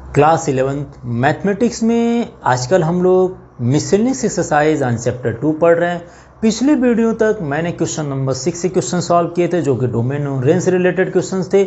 Class 11th mathematics में आजकल हम लोग मिसलेनियस एक्सरसाइज ऑन चैप्टर 2 पढ़ रहे हैं। पिछले वीडियो तक मैंने क्वेश्चन नंबर 6 से क्वेश्चन सॉल्व किए थे जो कि डोमेन और रेंज से रिलेटेड क्वेश्चंस थे।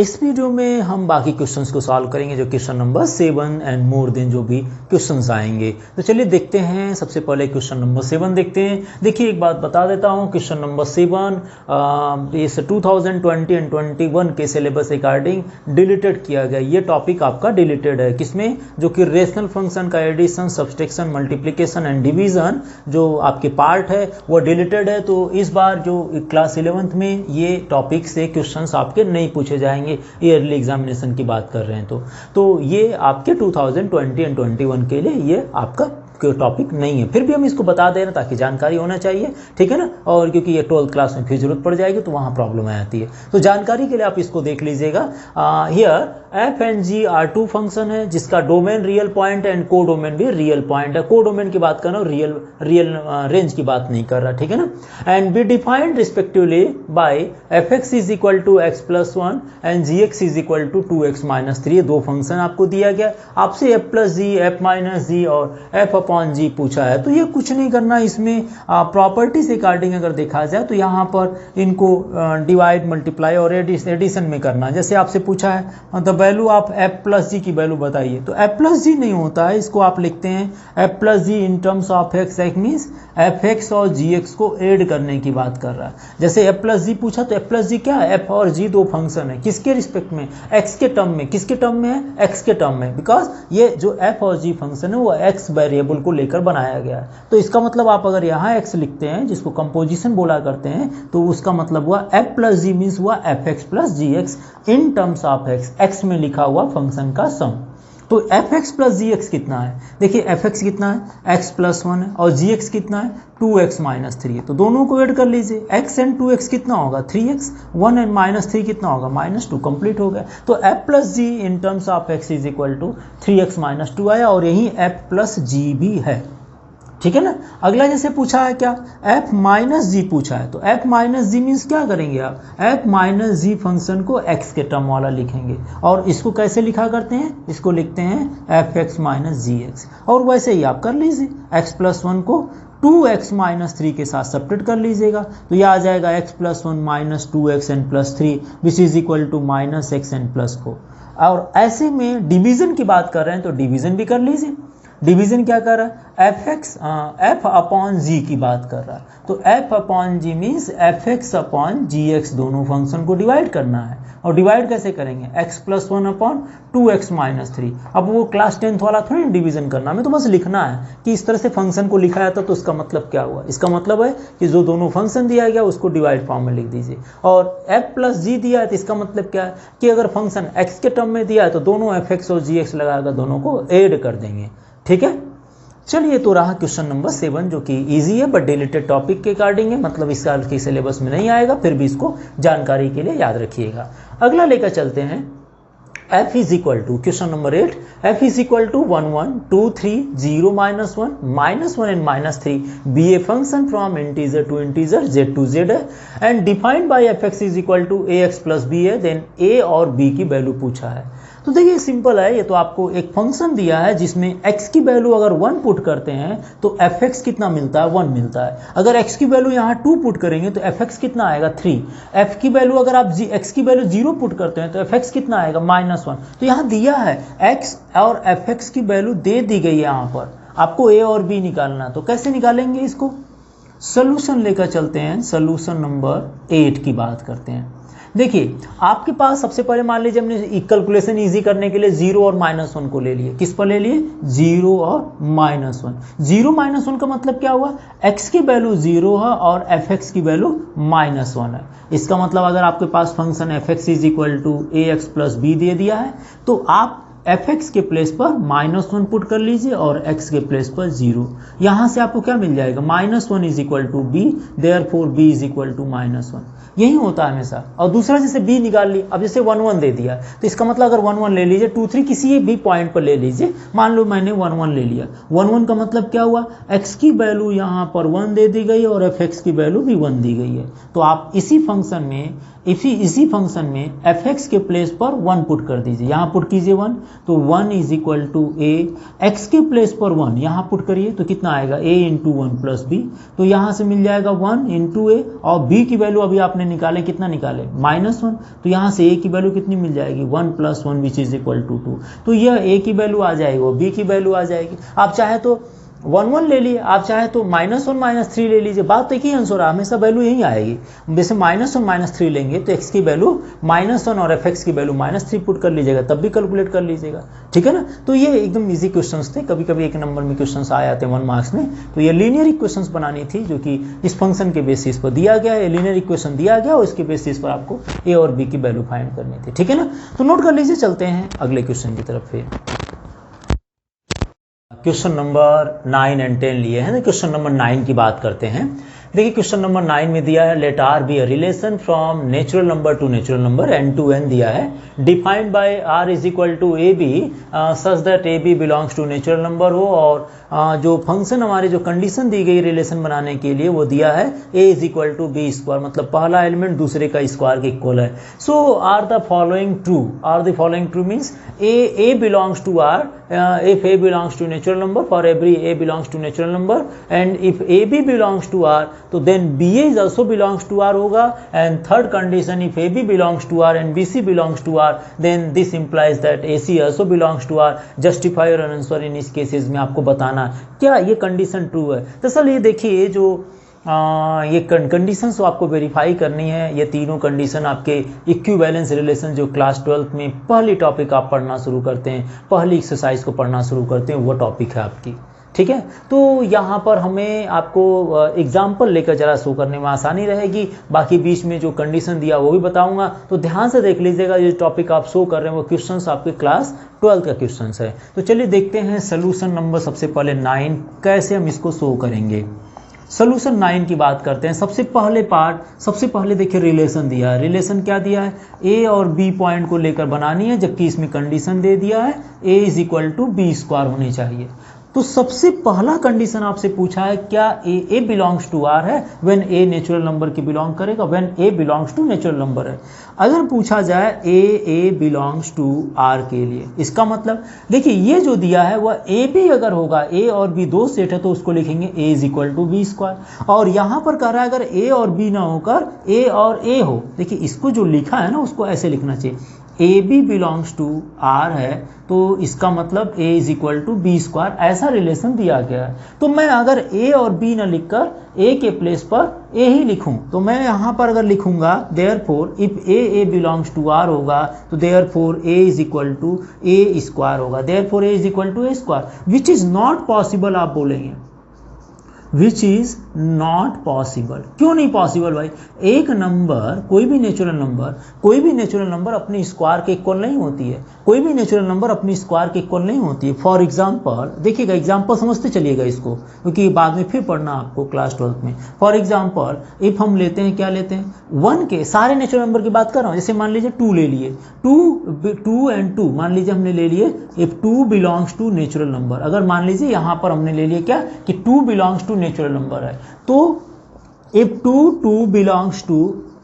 इस वीडियो में हम बाकी क्वेश्चंस को सॉल्व करेंगे जो question number 7 and more than जो भी क्वेश्चंस आएंगे। तो चलिए देखते हैं। सबसे पहले क्वेश्चन नंबर 7 देखते हैं। देखिए एक बात बता देता हूँ, क्वेश्चन नंबर 7 इस 2020 एंड 21 के सिलेबस अकॉर्डिंग डिलीटेड किया गया। ये टॉपिक आपका डिलीटेड है किसमें, जो कि रेशनल फंक्शन का addition, subtraction, multiplication and division जो आपके पार्ट है वो डिलीटेड है। तो इस बार जो क्लास 11th में ये टॉपिक से क्वेश्चंस आपके नहीं पूछे जाएंगे। ईयरली एग्जामिनेशन की बात कर रहे हैं तो ये आपके 2020 एंड 21 के लिए ये आपका टॉपिक नहीं है। फिर भी हम इसको बता दे रहे हैं ताकि जानकारी होना चाहिए, ठीक है ना। और क्योंकि ये 12th क्लास में फिर जरूरत पड़ जाएगी तो वहाँ प्रॉब्लम आ जाती है। तो जानकारी के लिए आप इसको देख लीजिएगा। Here F and G are two function है जिसका domain real point and codomain भी रियल पॉइंट है। को डोमेन की बात कर रहा हूँ, रियल रेंज की बात नहीं कर रहा, ठीक है ना। And be defined respectively by F X is equal to X plus 1 and G X is equal to 2x minus 3। ये दो फंक्शन आपको दिया गया। आपसे F plus G, F minus G और एफ अपॉन जी पूछा है। तो ये कुछ नहीं करना, इसमें प्रॉपर्टी से अकॉर्डिंग अगर देखा जाए तो यहाँ पर इनको डिवाइड, मल्टीप्लाई और एडिशन में करना। जैसे आपसे पूछा है मतलब वैल्यू आप एफ प्लस जी की वैल्यू बताइए, तो एफ प्लस जी नहीं होता है, इसको आप लिखते हैं F plus G in terms of X. X means F X और जी एक्स को ऐड करने की बात कर रहा है। जैसे एफ प्लस जी पूछा तो एफ प्लस जी क्या है, एफ और जी दो फंक्शन है किसके रिस्पेक्ट में, एक्स के टर्म में। किसके टर्म में है, एक्स के टर्म में, बिकॉज ये जो एफ और जी फंक्शन है वो एक्स वेरिएबल को लेकर बनाया गया है। तो इसका मतलब आप अगर यहाँ एक्स लिखते हैं जिसको कंपोजिशन बोला करते हैं तो उसका मतलब हुआ एफ प्लस जी मीन्स हुआ F X plus G X in terms of X, X में लिखा हुआ फंक्शन का सम। तो F X plus G X कितना है, देखिए एफ एक्स कितना है, एक्स प्लस 1 है और जी एक्स कितना है 2x माइनस 3 है। तो दोनों को ऐड कर लीजिए, x एंड 2x कितना होगा 3x, 1 एंड माइनस 3 कितना होगा -2, कंप्लीट हो गया। तो f plus G in terms of x is equal to 3x minus 2 आया और यही f प्लस जी भी है, ठीक है ना। अगला जैसे पूछा है क्या, f माइनस जी पूछा है। तो f माइनस जी मीन्स क्या करेंगे आप, f माइनस जी फंक्शन को x के टर्म वाला लिखेंगे और इसको कैसे लिखा करते हैं, इसको लिखते हैं एफ एक्स माइनस जी एक्स। और वैसे ही आप कर लीजिए x प्लस 1 को 2x माइनस 3 के साथ सब्ट्रैक्ट कर लीजिएगा तो यह आ जाएगा x plus 1 minus 2x N plus 3 which is equal to minus X N plus 4। और ऐसे में डिवीजन की बात कर रहे हैं तो डिवीजन भी कर लीजिए। डिवीजन क्या कर रहा है, एफ अपॉन जी की बात कर रहा है। तो एफ अपॉन जी मीन्स एफ एक्स अपॉन जी एक्स दोनों फंक्शन को डिवाइड करना है। और डिवाइड कैसे करेंगे, x plus 1 upon 2x minus 3। अब वो क्लास 10th वाला थोड़ी डिवीजन करना, हमें तो बस लिखना है कि इस तरह से फंक्शन को लिखा जाता तो उसका मतलब क्या हुआ। इसका मतलब है कि जो दोनों फंक्शन दिया गया उसको डिवाइड फॉर्म में लिख दीजिए। और f प्लस जी दिया है तो इसका मतलब क्या है कि अगर फंक्शन x के टर्म में दिया है तो दोनों एफ एक्स और जी एक्स लगाकर दोनों को ऐड कर देंगे, ठीक है। चलिए तो रहा क्वेश्चन नंबर 7 जो कि इजी है बट डिलीटेड टॉपिक के अकॉर्डिंग है, मतलब इस साल के सिलेबस में नहीं आएगा, फिर भी इसको जानकारी के लिए याद रखिएगा। अगला लेकर चलते हैं f is equal to question number 8, f is equal to 1 1 2 3 0 minus 1 and minus 3 be a function from integer to integer z to z है and defined by F X is equal to A x plus B है। Then a और b की value पूछा है। तो देखिए simple है, ये तो आपको एक फंक्शन दिया है जिसमें x की वैल्यू अगर 1 पुट करते हैं तो fx कितना मिलता है 1 मिलता है। अगर x की वैल्यू यहाँ 2 पुट करेंगे तो fx कितना आएगा 3। f की वैल्यू अगर आप x की वैल्यू 0 पुट करते हैं तो fx कितना आएगा -1। तो यहाँ दिया है x और fx की वैल्यू दे दी गई है, यहाँ पर आपको a और b निकालना। तो कैसे निकालेंगे इसको, सोल्यूशन लेकर चलते हैं। सोल्यूशन नंबर 8 की बात करते हैं। देखिए आपके पास सबसे पहले मान लीजिए हमने कैलकुलेशन इजी करने के लिए 0 और -1 को ले लिए। किस पर ले लिए, 0 और -1। 0 -1 का मतलब क्या हुआ, x की वैल्यू 0 है और fx की वैल्यू -1 है। इसका मतलब अगर आपके पास function fx is equal to A x plus b दे दिया है तो आप fx के प्लेस पर -1 पुट कर लीजिए और x के प्लेस पर 0। यहाँ से आपको क्या मिल जाएगा, -1 is equal to B, therefore b is equal to -1। यही होता है हमेशा। और दूसरा जैसे b निकाल ली, अब जैसे 1 1 दे दिया तो इसका मतलब अगर 1 1 ले लीजिए, 2 3 किसी भी पॉइंट पर ले लीजिए। मान लो मैंने 1 1 ले लिया, 1 1 का मतलब क्या हुआ, x की वैल्यू यहाँ पर 1 दे दी गई और fx की वैल्यू भी 1 दी गई है। तो आप इसी फंक्शन में इसी फंक्शन में fx के प्लेस पर 1 पुट कर दीजिए, यहाँ पुट कीजिए 1, तो 1 is equal to a, x के प्लेस पर 1 यहाँ पुट करिए तो कितना आएगा a इंटू 1 प्लस बी, तो यहाँ से मिल जाएगा 1 इंटू ए, और b की वैल्यू अभी आपने निकाले, कितना निकाले -1, तो यहाँ से a की वैल्यू कितनी मिल जाएगी 1 + 1 विच इज इक्वल टू 2, तो यह a की वैल्यू आ जाएगी, वो b की वैल्यू आ जाएगी। आप चाहे तो 1 1 ले लिए, आप चाहे तो -1 -3 ले लीजिए, बात तो एक ही आंसर है, हमेशा वैल्यू यही आएगी। जैसे -1 -3 लेंगे तो x की वैल्यू -1 और fx की वैल्यू -3 पुट कर लीजिएगा, तब भी कैलकुलेट कर लीजिएगा, ठीक है ना। तो ये एकदम इजी क्वेश्चंस थे, कभी कभी 1 नंबर में क्वेश्चंस आ जाते हैं 1 मार्क्स में, तो ये लीनियर इक्वेशंस बनानी थी जो कि इस फंक्शन के बेसिस पर दिया गया है, लीनियर इक्वेशन दिया गया और इसके बेसिस पर आपको a और b की वैल्यू फाइंड करनी थी, ठीक है ना। तो नोट कर लीजिए, चलते हैं अगले क्वेश्चन की तरफ। फिर क्वेश्चन नंबर 9 एंड 10 लिए हैं, तो क्वेश्चन नंबर 9 की बात करते हैं। देखिए क्वेश्चन नंबर 9 में दिया है let R be a relation from natural number to natural number n to n दिया है, defined by r is equal to A B such that A B belongs to natural number हो, और जो function हमारे जो condition दी गई relation बनाने के लिए वो दिया है a is equal to B square, मतलब पहला एलिमेंट दूसरे का स्क्वायर के इक्वल है। So are the following true means a belongs to r, if a belongs to natural number, for every a belongs to natural number, and if ab belongs to r तो then ba is also belongs to r होगा, and third condition if ab belongs to r and bc belongs to r then this implies that ac also belongs to r। justify और answer in इस cases में आपको बताना क्या ये condition true है। दरअसल ये देखिए जो ये कंडीशंस तो आपको वेरीफाई करनी है, ये तीनों कंडीशन आपके इक्विवेलेंस रिलेशन जो क्लास 12th में पहली टॉपिक आप पढ़ना शुरू करते हैं, पहली एक्सरसाइज को पढ़ना शुरू करते हैं, वो टॉपिक है आपकी, ठीक है। तो यहाँ पर हमें आपको एग्जाम्पल लेकर जरा शो करने में आसानी रहेगी, बाकी बीच में जो कंडीशन दिया वो भी बताऊंगा, तो ध्यान से देख लीजिएगा। ये टॉपिक आप शो कर रहे हैं वो क्वेश्चंस आपके क्लास 12 का क्वेश्चंस है। तो चलिए देखते हैं सोल्यूशन नंबर सबसे पहले 9 कैसे हम इसको शो करेंगे। सोल्यूशन 9 की बात करते हैं। सबसे पहले देखिए रिलेशन दिया है, रिलेशन क्या दिया है, a और b पॉइंट को लेकर बनानी है, जबकि इसमें कंडीशन दे दिया है a is equal to B square होनी चाहिए। तो सबसे पहला कंडीशन आपसे पूछा है क्या a बिलोंग्स टू r है, व्हेन a नेचुरल नंबर के बिलोंग करेगा, when a belongs to natural number है। अगर पूछा जाए a बिलोंग्स टू r के लिए, इसका मतलब देखिए ये जो दिया है वह a भी अगर होगा, a और b दो सेट है तो उसको लिखेंगे a is equal to B square, और यहाँ पर कह रहा है अगर a और b ना होकर a और a हो, देखिए इसको जो लिखा है ना उसको ऐसे लिखना चाहिए, A B belongs to are है तो इसका मतलब a is equal to B square, ऐसा रिलेशन दिया गया है। तो मैं अगर a और b न लिखकर a के प्लेस पर a ही लिखूं, तो मैं यहाँ पर अगर लिखूंगा therefore if a belongs to r होगा तो therefore a is equal to a square होगा, therefore a is equal to a square, which is not possible. आप बोलेंगे विच इज नॉट पॉसिबल, क्यों नहीं पॉसिबल भाई, एक नंबर कोई भी नेचुरल नंबर अपने स्क्वायर के इक्वल नहीं होती है, कोई भी नेचुरल नंबर अपनी स्क्वायर के इक्वल नहीं होती है। फॉर एग्जांपल देखिएगा, एग्जांपल समझते चलिएगा इसको, क्योंकि बाद में फिर पढ़ना आपको क्लास 12 में। फॉर एग्जांपल इफ हम लेते हैं, क्या लेते हैं, 1 के सारे नेचुरल नंबर की बात कर रहा हूँ, जैसे मान लीजिए 2 ले लिए, 2 एंड 2 मान लीजिए हमने ले लिए, if 2 belongs to natural number, अगर मान लीजिए यहाँ पर हमने ले लिया क्या कि 2 बिलोंग्स टू नेचुरल नंबर है, तो इफ 2 बिलोंग्स टू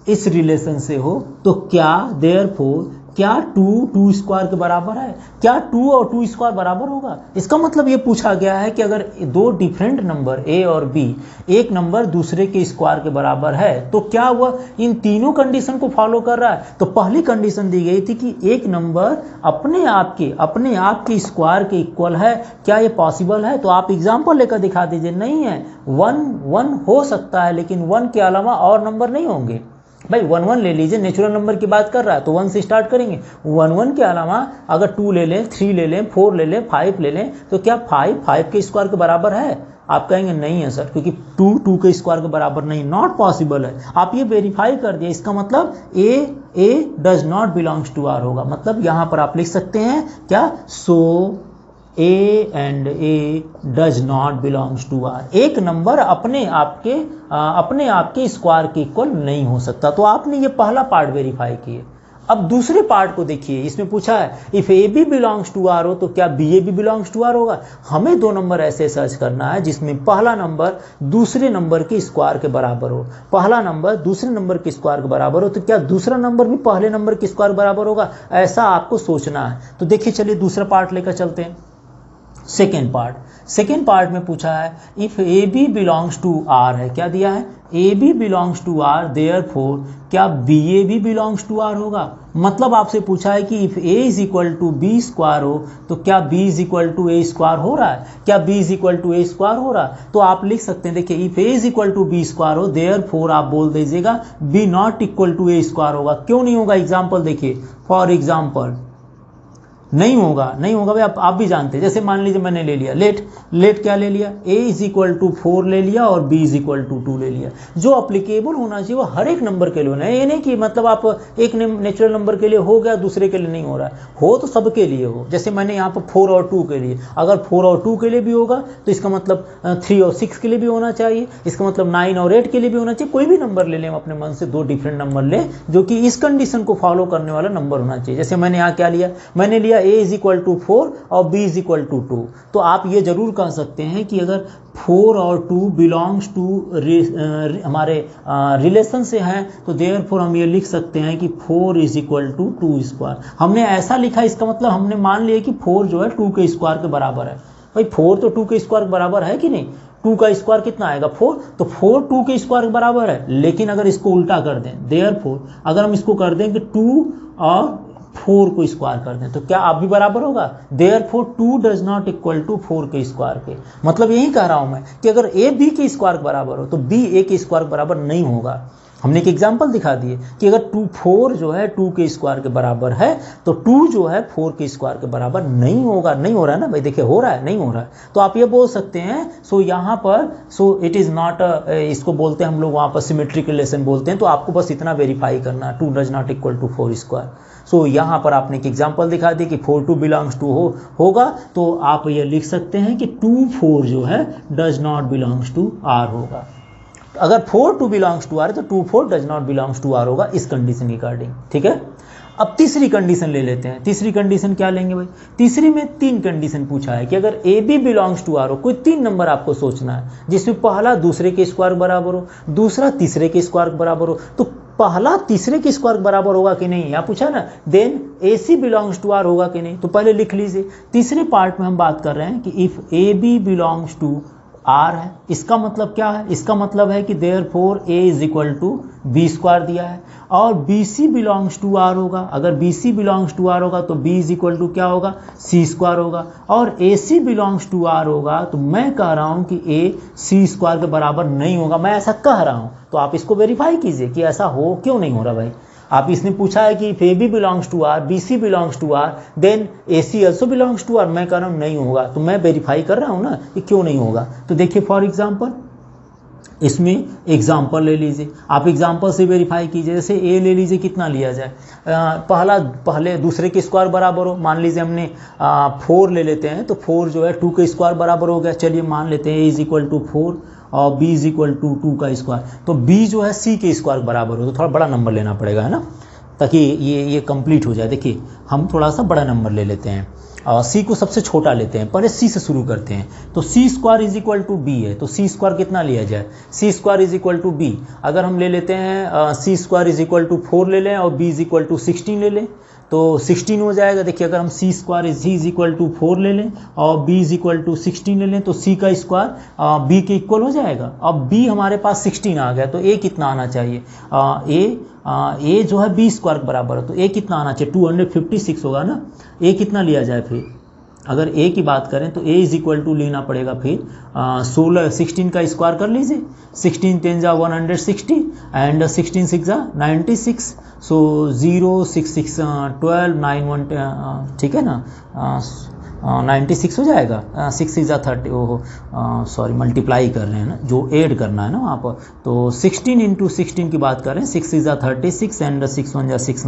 इस रिलेशन से हो तो क्या देयरफॉर क्या 2 स्क्वायर के बराबर है, क्या 2 और 2 स्क्वायर बराबर होगा। इसका मतलब ये पूछा गया है कि अगर दो डिफरेंट नंबर a और b एक नंबर दूसरे के स्क्वायर के बराबर है तो क्या वह इन तीनों कंडीशन को फॉलो कर रहा है। तो पहली कंडीशन दी गई थी कि एक नंबर अपने आप के स्क्वायर के इक्वल है, क्या ये पॉसिबल है। तो आप एग्जाम्पल लेकर दिखा दीजिए, नहीं है, 1 हो सकता है लेकिन 1 के अलावा और नंबर नहीं होंगे। भाई 1 ले लीजिए, नेचुरल नंबर की बात कर रहा है तो 1 से स्टार्ट करेंगे, 1 के अलावा अगर 2 ले लें, 3 ले लें, 4 ले लें, 5 ले लें, तो क्या 5 के स्क्वायर के बराबर है। आप कहेंगे नहीं है सर, क्योंकि 2 के स्क्वायर के बराबर नहीं, नॉट पॉसिबल है। आप ये वेरीफाई कर दिया, इसका मतलब a does not belongs to r होगा। मतलब यहाँ पर आप लिख सकते हैं क्या, so a and a does not belongs to r, एक नंबर अपने आप के स्क्वायर के इक्वल नहीं हो सकता। तो आपने ये पहला पार्ट वेरीफाई किए। अब दूसरे पार्ट को देखिए, इसमें पूछा है if A B belongs to R हो तो क्या B A B belongs to are होगा। हमें दो नंबर ऐसे सर्च करना है जिसमें पहला नंबर दूसरे नंबर के स्क्वायर के बराबर हो, पहला नंबर दूसरे नंबर के स्क्वायर के बराबर हो, तो क्या दूसरा नंबर भी पहले नंबर के स्क्वायर बराबर होगा, ऐसा आपको सोचना है। तो देखिए चलिए दूसरा पार्ट लेकर चलते हैं। सेकेंड पार्ट में पूछा है if A B belongs to are है, क्या दिया है, a B belongs to r therefore क्या B A B belongs to are होगा। मतलब आपसे पूछा है कि if a is equal to B square हो तो क्या b is equal to A square हो रहा है, क्या b is equal to A square हो रहा है। तो आप लिख सकते हैं, देखिए if a is equal to B square हो देयरफॉर आप बोल दीजिएगा B not equal to A square होगा। क्यों नहीं होगा, एग्जाम्पल देखिए, फॉर एग्जाम्पल नहीं होगा भाई, आप भी जानते हैं। जैसे मान लीजिए मैंने ले लिया लेट क्या ले लिया, a इज इक्वल टू 4 ले लिया और b इज इक्वल टू 2 ले लिया। जो अप्लीकेबल होना चाहिए वो हर एक नंबर के लिए होना है, ये नहीं कि मतलब आप एक नेचुरल नंबर के लिए हो गया दूसरे के लिए नहीं हो रहा है, हो तो सबके लिए हो। जैसे मैंने यहाँ पर 4 और 2 के लिए, अगर 4 और 2 के लिए भी होगा तो इसका मतलब 3 और 6 के लिए भी होना चाहिए, इसका मतलब 9 और 8 के लिए भी होना चाहिए। कोई भी नंबर ले लें अपने मन से, दो डिफरेंट नंबर लें जो कि इस कंडीशन को फॉलो करने वाला नंबर होना चाहिए। जैसे मैंने यहाँ क्या लिया, मैंने लिया a इज इक्वल टू 4 और b इज इक्वल टू 2। तो आप ये जरूर कह सकते हैं कि अगर 4 और 2 बिलोंग्स टू हमारे रिलेशन से हैं तो देयरफॉर हम ये लिख सकते हैं कि 4 इज इक्वल टू 2 स्क्वायर। हमने ऐसा लिखा, इसका मतलब हमने मान लिया कि 4 जो है 2 के स्क्वायर के बराबर है। भाई 4 तो 2 के स्क्वायर के बराबर है कि नहीं, 2 का स्क्वायर कितना आएगा 4, तो 4 2 के स्क्वायर के बराबर है। लेकिन अगर इसको उल्टा कर दें, देयरफॉर अगर हम इसको कर दें कि 2 और 4 को स्क्वायर कर दें तो क्या आप भी बराबर होगा, therefore 2 does not equal to 4 के स्क्वायर के। मतलब यही कह रहा हूं मैं कि अगर a b के स्क्वायर के बराबर हो तो b a के स्क्वायर के बराबर नहीं होगा। हमने एक एग्जांपल दिखा दिए कि अगर 4 जो है 2 के स्क्वायर के बराबर है तो 2 जो है 4 के स्क्वायर के बराबर नहीं होगा। नहीं हो रहा है ना भाई, देखिए हो रहा है, नहीं हो रहा है। तो आप ये बोल सकते हैं सो यहाँ पर इट इज़ नॉट, इसको बोलते हैं हम लोग वहाँ पर सिमेट्रिक रिलेशन बोलते हैं। तो आपको बस इतना वेरीफाई करना, 2 does not equal to 4 square. So यहाँ पर आपने एक एग्जांपल दिखा दी कि 4 2 बिलोंग्स टू होगा, तो आप ये लिख सकते हैं कि 2 4 जो है does not belongs to are होगा। अगर 4 2 बिलोंग्स टू आर तो 2 4 does not belongs to are होगा इस कंडीशन के अकॉर्डिंग। ठीक है, अब तीसरी कंडीशन ले लेते हैं। तीसरी कंडीशन क्या लेंगे भाई, तीसरी में 3 कंडीशन पूछा है कि अगर A B belongs to R हो, कोई 3 नंबर आपको सोचना है जिसमें पहला दूसरे के स्क्वायर बराबर हो, दूसरा तीसरे के स्क्वायर बराबर हो। तो पहला तीसरे के स्क्वायर बराबर होगा कि नहीं, यहाँ पूछा ना, then A C belongs to are होगा कि नहीं। तो पहले लिख लीजिए, तीसरे पार्ट में हम बात कर रहे हैं कि if A B belongs to are है, इसका मतलब क्या है, इसका मतलब है कि therefore A is equal to B square दिया है और B C belongs to are होगा। अगर B C belongs to are होगा तो बी इज इक्वल टू क्या होगा, सी स्क्वायर होगा। और ए सी बिलोंग्स टू आर होगा तो मैं कह रहा हूँ कि ए सी स्क्वायर के बराबर नहीं होगा, मैं ऐसा कह रहा हूँ। तो आप इसको वेरीफाई कीजिए कि ऐसा हो क्यों नहीं हो रहा भाई। आप इसने पूछा है कि A B belongs to R, B C belongs to R, then A C also belongs to R, मैं कह रहा हूँ नहीं होगा। तो मैं वेरीफाई कर रहा हूँ ना कि क्यों नहीं होगा। तो देखिए फॉर एग्जांपल इसमें एग्जाम्पल ले लीजिए, आप एग्जाम्पल से वेरीफाई कीजिए। जैसे ए ले लीजिए, कितना लिया जाए, पहले दूसरे के स्क्वायर बराबर हो। मान लीजिए हमने 4 ले लेते हैं तो 4 जो है 2 के स्क्वायर बराबर हो गया। चलिए मान लेते हैं ए इज इक्वल टू 4 और b इज इक्वल टू 2 का स्क्वायर, तो b जो है c के स्क्वायर बराबर हो। तो थोड़ा बड़ा नंबर लेना पड़ेगा, है ना, ताकि ये कंप्लीट हो जाए। देखिए हम थोड़ा सा बड़ा नंबर ले लेते हैं और c को सबसे छोटा लेते हैं, पहले c से शुरू करते हैं। तो c square is equal to b है, तो c स्क्वायर कितना लिया जाए, c square is equal to b। अगर हम ले लेते हैं c square is equal to 4 ले लें और b इज इक्वल टू 16 ले लें तो 16 हो जाएगा। देखिए अगर हम c square is equal to 4 ले लें और b इज इक्वल टू 16 ले लें तो c का स्क्वायर b के इक्वल हो जाएगा। अब b हमारे पास 16 आ गया तो a कितना आना चाहिए, a जो है b स्क्वायर के बराबर है तो a कितना आना चाहिए, 256 होगा ना। a कितना लिया जाए फिर, अगर a की बात करें तो a इज इक्वल टू लेना पड़ेगा फिर 16 का स्क्वायर कर लीजिए, 16 10 जा 160 एंड 16 6 जा 96। सो 0 6 6 12 9 1 ठीक है ना, 96 हो जाएगा। 6 6 जा 30, ओहो सॉरी मल्टीप्लाई कर रहे हैं ना, जो ऐड करना है ना वहाँ पर। तो 16 इंटू 16 की बात करें, 6 6 जा 36 एंड 6 1 जा 6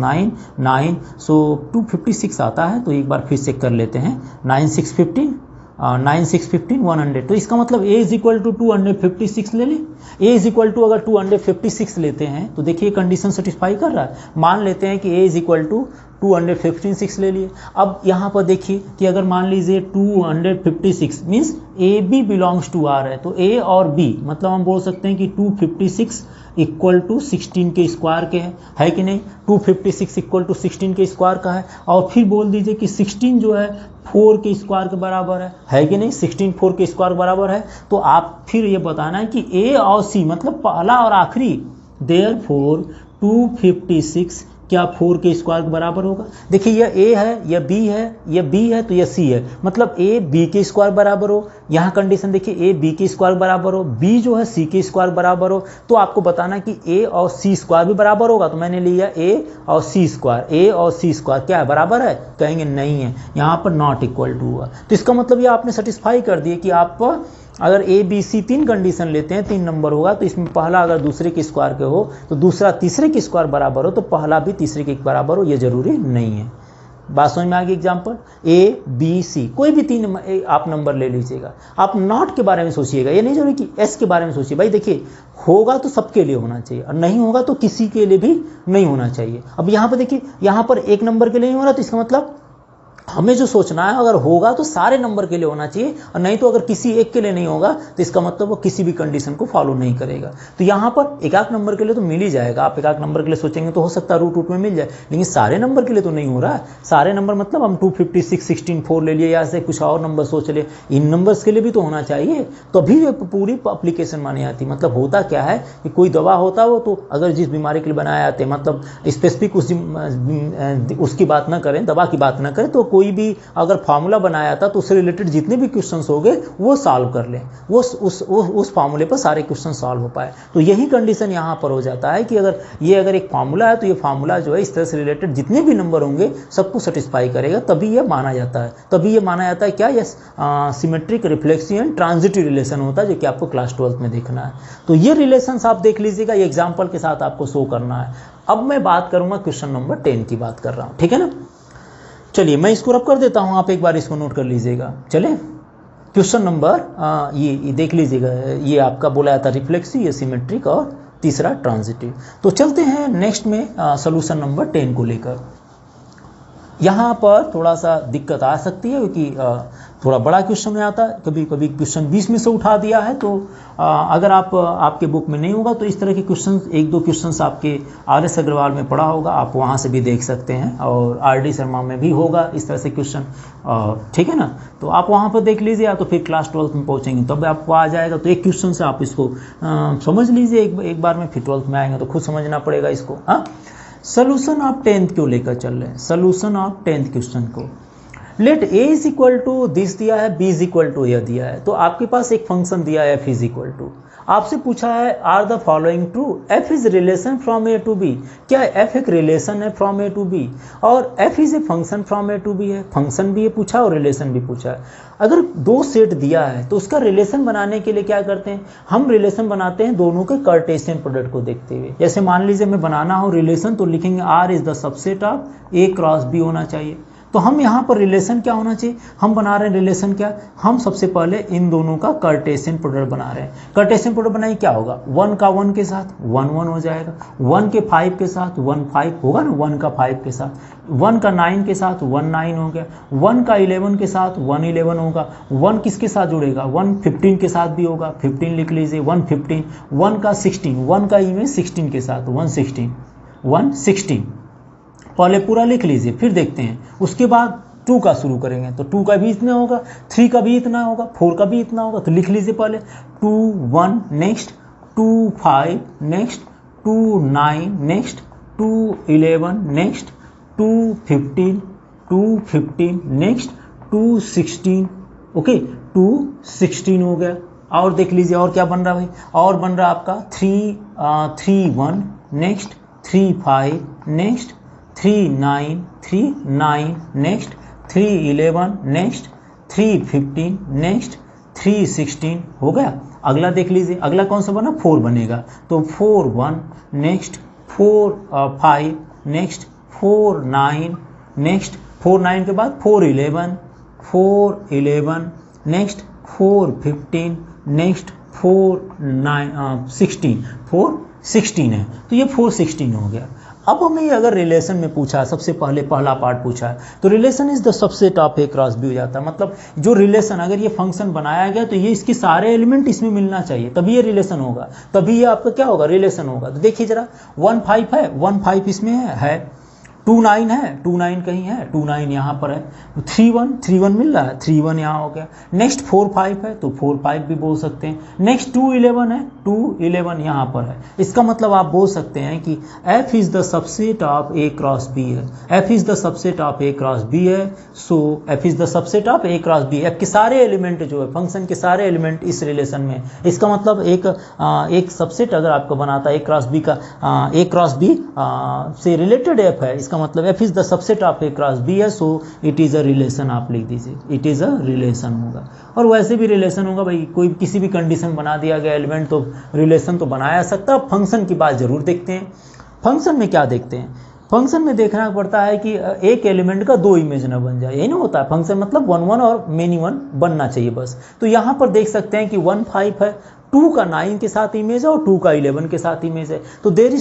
9 सो 256 आता है। तो एक बार फिर चेक कर लेते हैं, 9 6 15 9 6 15 100, तो इसका मतलब a इज इक्वल टू 256 ले लें। a इज इक्वल टू अगर 256 लेते हैं तो देखिए कंडीशन सेटिस्फाई कर रहा है। मान लेते हैं कि a इज इक्वल टू 256 ले लिए। अब यहाँ पर देखिए कि अगर मान लीजिए 256 means A B belongs to are है, तो a और b मतलब हम बोल सकते हैं कि 256 इक्वल टू 16 के स्क्वायर के है कि नहीं। 256 इक्वल टू 16 के स्क्वायर का है, और फिर बोल दीजिए कि 16 जो है 4 के स्क्वायर के बराबर है कि नहीं। 16 4 के स्क्वायर बराबर है, तो आप फिर ये बताना है कि ए और सी मतलब पहला और आखिरी, देयरफॉर 256 क्या 4 के स्क्वायर के बराबर होगा। देखिए यह a है, यह b है, यह b है तो यह c है, मतलब a b के स्क्वायर बराबर हो। यहाँ कंडीशन देखिए a b के स्क्वायर बराबर हो, b जो है c के स्क्वायर बराबर हो, तो आपको बताना कि a और c स्क्वायर भी बराबर होगा। तो मैंने लिया a और c स्क्वायर, a और c स्क्वायर क्या है बराबर है, कहेंगे नहीं है, यहाँ पर नॉट इक्वल टू हुआ। तो इसका मतलब ये आपने सेटिस्फाई कर दिए कि आप अगर ए बी सी 3 कंडीशन लेते हैं 3 नंबर होगा, तो इसमें पहला अगर दूसरे के स्क्वायर के हो तो दूसरा तीसरे के स्क्वायर बराबर हो, तो पहला भी तीसरे के बराबर हो, ये जरूरी नहीं है। बात समझ में आ गई। एग्जाम्पल ए बी सी कोई भी 3 आप नंबर ले लीजिएगा। आप नॉट के बारे में सोचिएगा, ये नहीं जरूरी कि एस के बारे में सोचिए। भाई देखिए होगा तो सबके लिए होना चाहिए और नहीं होगा तो किसी के लिए भी नहीं होना चाहिए। अब यहाँ पर देखिए, यहाँ पर 1 नंबर के लिए नहीं हो रहा, तो इसका मतलब हमें जो सोचना है अगर होगा तो सारे नंबर के लिए होना चाहिए, और नहीं तो अगर किसी एक के लिए नहीं होगा तो इसका मतलब वो किसी भी कंडीशन को फॉलो नहीं करेगा। तो यहाँ पर एक नंबर के लिए तो मिल ही जाएगा। आप एक नंबर के लिए सोचेंगे तो हो सकता है रूट में मिल जाए, लेकिन सारे नंबर के लिए तो नहीं हो रहा है। सारे नंबर मतलब हम 256 16 4 ले लिए, या ऐसे कुछ और नंबर सोच ले, इन नंबर्स के लिए भी तो होना चाहिए, तभी तो पूरी एप्लीकेशन मानी जाती। मतलब होता क्या है कि कोई दवा होता हो तो अगर जिस बीमारी के लिए बनाया जाते मतलब स्पेसिफिक उसकी बात ना करें, दवा की बात ना करें, तो कोई भी अगर फार्मूला बनाया था तो उससे रिलेटेड जितने भी क्वेश्चंस हो गए वो सॉल्व कर लें, वो उस फार्मूले पर सारे क्वेश्चन सॉल्व हो पाए। तो यही कंडीशन यहाँ पर हो जाता है कि अगर एक फार्मूला है तो ये फार्मूला जो है इस तरह से रिलेटेड जितने भी नंबर होंगे सबको सेटिस्फाई करेगा, तभी ये माना जाता है। तभी ये माना जाता है क्या, ये सिमेट्रिक रिफ्लेक्सिव ट्रांजिटिव रिलेशन होता है, जो कि आपको क्लास 12th में देखना है। तो ये रिलेशंस आप देख लीजिएगा, ये एग्जाम्पल के साथ आपको शो करना है। अब मैं बात करूंगा क्वेश्चन नंबर 10 की बात कर रहा हूँ, ठीक है ना। चलिए मैं इसको रब कर देता हूँ, आप एक बार इसको नोट कर लीजिएगा। चले क्वेश्चन नंबर ये देख लीजिएगा, ये आपका बोला जाता है रिफ्लेक्सिव, ये सिमेट्रिक और तीसरा ट्रांजिटिव। तो चलते हैं नेक्स्ट में सॉल्यूशन नंबर 10 को लेकर। यहाँ पर थोड़ा सा दिक्कत आ सकती है क्योंकि थोड़ा बड़ा क्वेश्चन में आता है, कभी कभी क्वेश्चन 20 में से उठा दिया है। तो अगर आपके बुक में नहीं होगा तो इस तरह के क्वेश्चन 1-2 क्वेश्चन आपके RS अग्रवाल में पढ़ा होगा, आप वहाँ से भी देख सकते हैं, और RD शर्मा में भी होगा इस तरह से क्वेश्चन, ठीक है ना। तो आप वहाँ पर देख लीजिए, या तो फिर क्लास 12th में पहुँचेंगे तब आपको आ जाएगा। तो एक क्वेश्चन से आप इसको समझ लीजिए एक बार में, फिर 12th में आएंगे तो खुद समझना पड़ेगा इसको। हाँ, सोल्यूशन ऑफ 10th क्यों लेकर चल रहे हैं, सोल्यूशन ऑफ 10th क्वेश्चन को। Let a is equal to this दिया है, b इज इक्वल टू यह दिया है, तो आपके पास एक फंक्शन दिया है f इज इक्वल टू। आपसे पूछा है are the following true, f is relation from a to b, क्या f एक रिलेशन है फ्रॉम a टू b, और f is a function from a to b है। फंक्शन भी ये पूछा और रिलेशन भी पूछा है। अगर 2 सेट दिया है तो उसका रिलेशन बनाने के लिए क्या करते हैं, हम रिलेशन बनाते हैं दोनों के कार्टेशियन प्रोडक्ट को देखते हुए। जैसे मान लीजिए मैं बनाना हो रिलेशन, तो लिखेंगे r is the subset of a cross b होना चाहिए। तो हम यहाँ पर रिलेशन क्या होना चाहिए, हम बना रहे हैं रिलेशन क्या, हम सबसे पहले इन दोनों का कार्टेशियन प्रोडक्ट बना रहे हैं। कार्टेशियन प्रोडक्ट बनाइए, क्या होगा, 1 का 1 के साथ 1 1 हो जाएगा, 1 के 5 के साथ 1 5 होगा ना, 1 का 5 के साथ, 1 का 9 के साथ 1 9 हो गया, 1 का 11 के साथ 1 11 होगा, 1 किसके साथ जुड़ेगा, 1 15 के साथ भी होगा, 15 लिख लीजिए, 1 15, 1 का 16, 1 का इमेज 16 के साथ 1 16 पहले पूरा लिख लीजिए, फिर देखते हैं। उसके बाद 2 का शुरू करेंगे, तो 2 का भी इतना होगा, 3 का भी इतना होगा, 4 का भी इतना होगा, तो लिख लीजिए पहले 2 1 next, 2 5 next, 2 9 next, 2 11 next, 2 15 next, 2 16, okay 2 16 हो गया। और देख लीजिए और क्या बन रहा है भाई, और बन रहा आपका 3 1 next, 3 5 next, 3 9 next, 3 11 next, 3 15 next, 3 16 हो गया। अगला देख लीजिए, अगला कौन सा बना, 4 बनेगा, तो 4 1 नेक्स्ट, 4 5 नेक्स्ट, 4 9 नेक्स्ट, 4 9 के बाद 4 11 4 11 नेक्स्ट 4 15, नेक्स्ट 4 9 16, 4 16 है, तो ये 4 16 हो गया। अब हमें अगर रिलेशन में पूछा है, सबसे पहले पहला पार्ट पूछा है, तो relation is the subset of A cross B हो जाता है। मतलब जो रिलेशन, अगर ये फंक्शन बनाया गया तो ये इसके सारे एलिमेंट इसमें मिलना चाहिए, तभी ये रिलेशन होगा, तभी ये आपका क्या होगा, रिलेशन होगा। तो देखिए जरा 1 5 है, 1 5 इसमें है 2 9 है, 2 9 कहीं है, 2 9 यहाँ पर है, 3 1 3 1 मिल रहा है, 3 1 यहाँ हो गया। नेक्स्ट 4 5 है, तो 4 5 भी बोल सकते हैं। नेक्स्ट 2 11 है, 2 11 यहाँ पर है। इसका मतलब आप बोल सकते हैं कि f is the subset of A cross B है, f is the subset of A cross B है। So f is the subset of A cross B, f के सारे एलिमेंट जो है, फंक्शन के सारे एलिमेंट इस रिलेशन में। इसका मतलब एक सबसेट अगर आपको बनाता है ए क्रॉस बी का, ए क्रॉस बी से रिलेटेड f है, इसका मतलब f is the subset of A cross B है। So it is a relation, आप लिख दीजिए, इट इज़ अ रिलेशन होगा। और वैसे भी रिलेशन होगा भाई, कोई किसी भी कंडीशन बना दिया गया एलिमेंट तो रिलेशन तो बनाया सकता है। फंक्शन की बात जरूर देखते हैं। फंक्शन में क्या देखते हैं, फंक्शन में देखना पड़ता है कि एक एलिमेंट का 2 इमेज ना बन जाए, यही ना होता है फंक्शन, मतलब 1 1 और मेनी 1 बनना चाहिए बस। तो यहाँ पर देख सकते हैं कि 1 5 है, 2 का 9 के साथ इमेज है और 2 का 11 के साथ इमेज है, तो there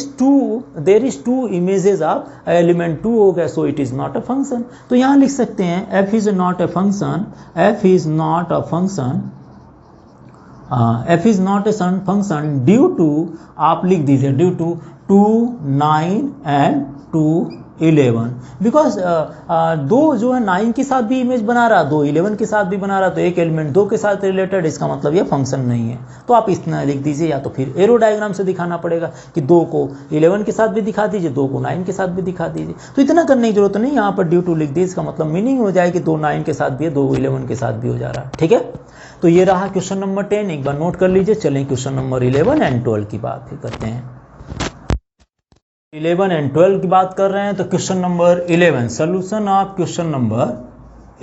is two images of element 2 हो गया। So it is not a function. तो यहाँ लिख सकते हैं f is not a function, f is not a function, f is not a function due to, आप लिख दीजिए ड्यू टू 2 9 एंड 2 11, बिकॉज दो जो है 9 के साथ भी इमेज बना रहा, 2 11 के साथ भी बना रहा, तो एक एलिमेंट 2 के साथ रिलेटेड, इसका मतलब ये फंक्शन नहीं है। तो आप इतना लिख दीजिए, या तो फिर एरो डायग्राम से दिखाना पड़ेगा कि 2 को 11 के साथ भी दिखा दीजिए, 2 को 9 के साथ भी दिखा दीजिए। तो इतना करने की जरूरत नहीं, यहाँ पर ड्यू टू लिख दीजिए, इसका मतलब मीनिंग हो जाए कि 2 9 के साथ भी है, 2 11 के साथ भी हो जा रहा है। ठीक है, तो ये रहा क्वेश्चन नंबर 10, एक बार नोट कर लीजिए। चलें क्वेश्चन नंबर 11 एंड 12 की बात फिर करते हैं। 11 एंड 12 की बात कर रहे हैं, तो question number 11, solution of question number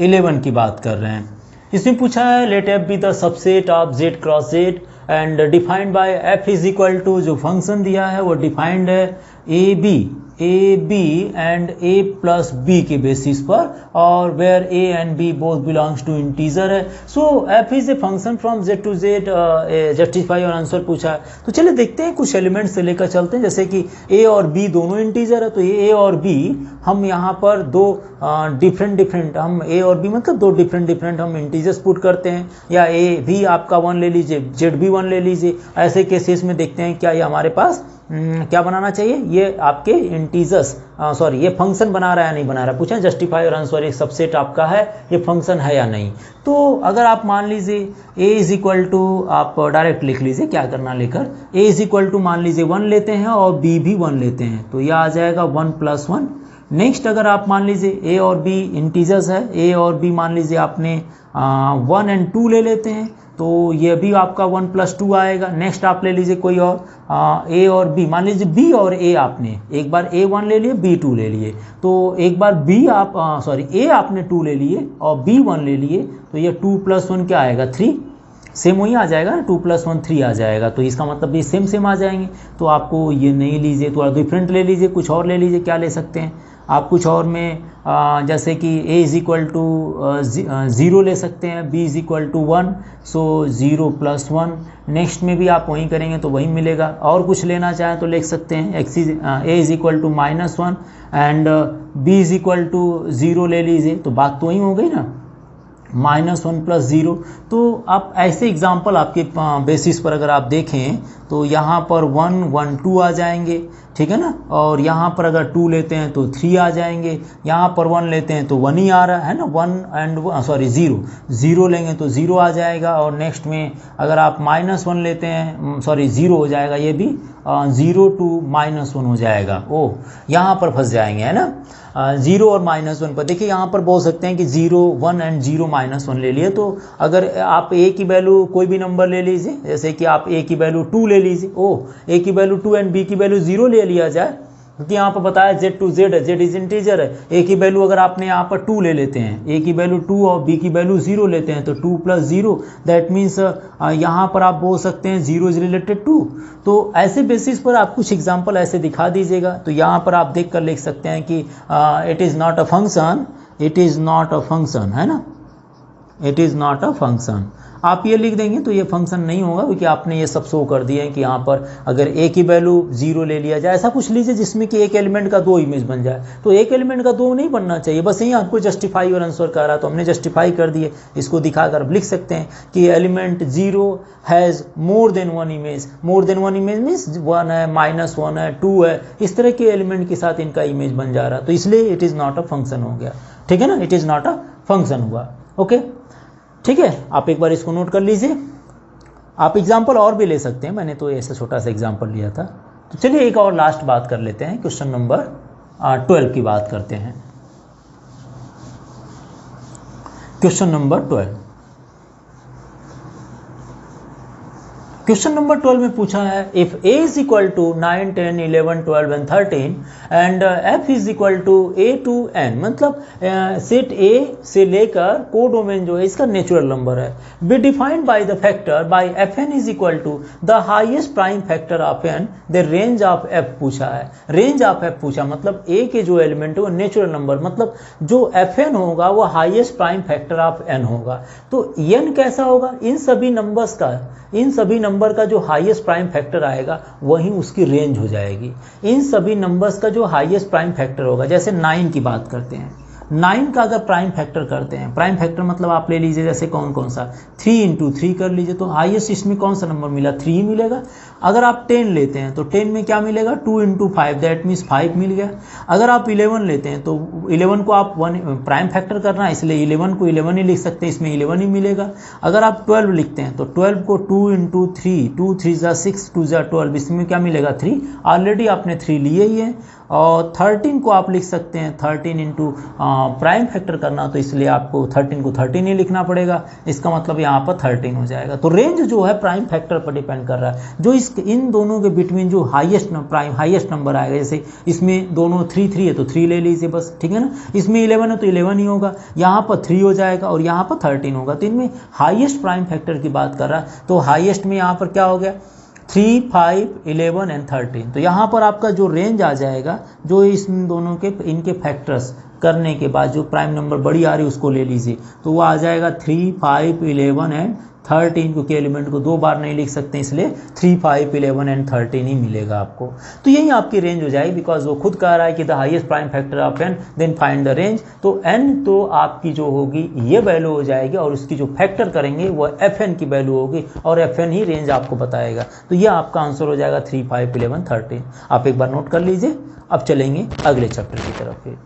11 की बात कर रहे हैं। इसमें पूछा है let f be the subset of z cross z and defined by f is equal to, जो फंक्शन दिया है वो डिफाइंड है a b and a plus b के बेसिस पर, और where a and b both belongs to integer है। So f is a function from z to Z, justify और आंसर पूछा है। तो चलिए देखते हैं, कुछ एलिमेंट्स से लेकर चलते हैं, जैसे कि ए और बी दोनों इंटीजर है, तो ये ए और बी हम यहाँ पर दो डिफरेंट हम ए और बी मतलब दो डिफरेंट हम इंटीजर्स पुट करते हैं, या ए भी आपका 1 ले लीजिए, जेड भी 1 ले लीजिए। ऐसे केसेस में देखते हैं क्या ये हमारे पास क्या बनाना चाहिए, ये आपके इंटीजर्स सॉरी ये फंक्शन बना रहा है या नहीं बना रहा है, पूछा जस्टिफाई और आंसर एक सबसेट आपका है, ये फंक्शन है या नहीं। तो अगर आप मान लीजिए a इज इक्वल टू, आप डायरेक्ट लिख लीजिए क्या करना लेकर, a इज इक्वल टू मान लीजिए 1 लेते हैं और b भी 1 लेते हैं, तो यह आ जाएगा 1 + 1। नेक्स्ट अगर आप मान लीजिए a और b इंटीजर्स है, a और b मान लीजिए आपने 1 और 2 ले लेते हैं, तो ये भी आपका 1 + 2 आएगा। नेक्स्ट आप ले लीजिए कोई और a और b, मान लीजिए b और a आपने एक बार a 1 ले लिए, b 2 ले लिए, तो एक बार b आप a आपने 2 ले लिए और b 1 ले लिए, तो ये 2 + 1 क्या आएगा 3, सेम वही आ जाएगा ना, 2 + 1 3 आ जाएगा। तो इसका मतलब ये सेम आ जाएंगे। तो आपको ये नहीं लीजिए, थोड़ा डिफरेंट ले लीजिए, कुछ और ले लीजिए। क्या ले सकते हैं आप, कुछ और में जैसे कि a इज इक्वल टू 0 ले सकते हैं, b is equal to 1, so 0 + 1। Next में भी आप वहीं करेंगे तो वही मिलेगा। और कुछ लेना चाहें तो लिख सकते हैं a is equal to -1 and b is equal to 0 ले लीजिए, तो बात तो वही हो गई ना, -1 + 0। तो आप ऐसे एग्जाम्पल आपके बेसिस पर अगर आप देखें तो यहाँ पर 1 1 2 आ जाएंगे, ठीक है ना, और यहाँ पर अगर 2 लेते हैं तो 3 आ जाएंगे, यहाँ पर 1 लेते हैं तो 1 ही आ रहा है ना, 0 लेंगे तो 0 आ जाएगा। और नेक्स्ट में अगर आप -1 लेते हैं 0 हो जाएगा, ये भी 0 to -1 हो जाएगा। ओ यहाँ पर फंस जाएंगे, है ना, 0 और -1 पर। देखिए यहाँ पर बोल सकते हैं कि 0 1 एंड 0 -1 ले लिए, तो अगर आप a की वैल्यू कोई भी नंबर ले लीजिए, जैसे कि आप a की वैल्यू 2 ले लीजिए, a की वैल्यू 2 एंड b की वैल्यू 0 ले लिया जाए, क्योंकि यहाँ पर बताया z टू z है, z इज इंटीजर है। a की वैल्यू अगर आपने यहाँ पर 2 ले लेते हैं, a की वैल्यू 2 और b की वैल्यू 0 लेते हैं, तो 2 + 0 दैट मीन्स यहाँ पर आप बोल सकते हैं 0 इज रिलेटेड टू। तो ऐसे बेसिस पर आप कुछ एग्जाम्पल ऐसे दिखा दीजिएगा। तो यहाँ पर आप देख कर लिख सकते हैं कि it is not a function, है ना, it is not a function. आप ये लिख देंगे तो ये फंक्शन नहीं होगा, क्योंकि आपने ये सब शो कर दिया है कि यहाँ पर अगर ए की वैल्यू 0 ले लिया जाए, ऐसा कुछ लीजिए जिसमें कि एक एलिमेंट का 2 इमेज बन जाए। तो एक एलिमेंट का 2 नहीं बनना चाहिए, बस यही आपको जस्टिफाई और आंसर कर रहा, तो हमने जस्टिफाई कर दिए। इसको दिखाकर आप लिख सकते हैं कि element 0 has more than 1 image. More than 1 image means 1 है, -1 है, 2 है, इस तरह के एलिमेंट के साथ इनका इमेज बन जा रहा, तो इसलिए it is not a function हो गया। ठीक है ना, it is not a function हुआ। ओके, ठीक है, आप एक बार इसको नोट कर लीजिए। आप एग्जाम्पल और भी ले सकते हैं, मैंने तो ऐसा छोटा सा एग्जाम्पल लिया था। तो चलिए एक और लास्ट बात कर लेते हैं, क्वेश्चन नंबर 12 की बात करते हैं। क्वेश्चन नंबर 12, क्वेश्चन नंबर 12 में पूछा है if a is equal to 9, 10, 11, 12 and 13 and f is equal to a to n, मतलब सेट a से लेकर कोडोमेन जो है इसका नेचुरल नंबर है, be defined by the factor by fn is equal to the highest prime factor of n, the range of f पूछा है। Range of f पूछा मतलब a के जो एलिमेंट है वो नेचुरल नंबर, मतलब जो fn होगा वो highest prime factor of n होगा। तो n कैसा होगा, इन सभी नंबर्स का, इन सभी नंबर का जो हाईएस्ट प्राइम फैक्टर आएगा वही उसकी रेंज हो जाएगी। इन सभी नंबर्स का जो हाईएस्ट प्राइम फैक्टर होगा, जैसे 9 की बात करते हैं, 9 का अगर प्राइम फैक्टर करते हैं, प्राइम फैक्टर मतलब आप ले लीजिए जैसे कौन कौन सा, 3 इंटू 3 कर लीजिए, तो हाईएस्ट इसमें कौन सा नंबर मिला, 3 मिलेगा। अगर आप 10 लेते हैं तो 10 में क्या मिलेगा, 2 इंटू 5, दैट मीन्स 5 मिल गया। अगर आप 11 लेते हैं तो 11 को आप 1 प्राइम फैक्टर करना है, इसलिए 11 को 11 ही लिख सकते हैं, इसमें 11 ही मिलेगा। अगर आप 12 लिखते हैं तो 12 को 2 इंटू 3, 2 3 ज़ा 6, 2 ज़ा 12, इसमें क्या मिलेगा, 3, ऑलरेडी आपने 3 लिए ही है। और 13 को आप लिख सकते हैं 13 इंटू प्राइम फैक्टर करना, तो इसलिए आपको 13 को 13 ही लिखना पड़ेगा, इसका मतलब यहाँ पर 13 हो जाएगा। तो रेंज जो है प्राइम फैक्टर पर डिपेंड कर रहा है, जो इन दोनों के बिटवीन जो हाईएस्ट नंबर आएगा, जैसे इसमें दोनों 3 3 है तो 3 ले लीजिए बस, ठीक है ना। इसमें 11 है तो 11 ही होगा, यहाँ पर 3 हो जाएगा और यहाँ पर 13 होगा। तो इनमें हाईएस्ट प्राइम फैक्टर की बात कर रहा है, तो हाईएस्ट में यहाँ पर क्या हो गया, 3, 5, 11 एंड 13। तो यहाँ पर आपका जो रेंज आ जाएगा, जो इन दोनों के इनके फैक्टर्स करने के बाद जो प्राइम नंबर बड़ी आ रही है उसको ले लीजिए, तो वो आ जाएगा 3, 5, 11 एंड 13, क्योंकि एलिमेंट को 2 बार नहीं लिख सकते इसलिए 3, 5, 11 एंड 13 ही मिलेगा आपको। तो यही आपकी रेंज हो जाएगी, बिकॉज वो खुद कह रहा है कि the highest prime factor of n, then find the range. तो n तो आपकी जो होगी ये वैल्यू हो जाएगी, और उसकी जो फैक्टर करेंगे वो fn की वैल्यू होगी, और fn ही रेंज आपको बताएगा। तो ये आपका आंसर हो जाएगा 3, 5, 11, 13। आप एक बार नोट कर लीजिए। अब चलेंगे अगले चैप्टर की तरफ फिर।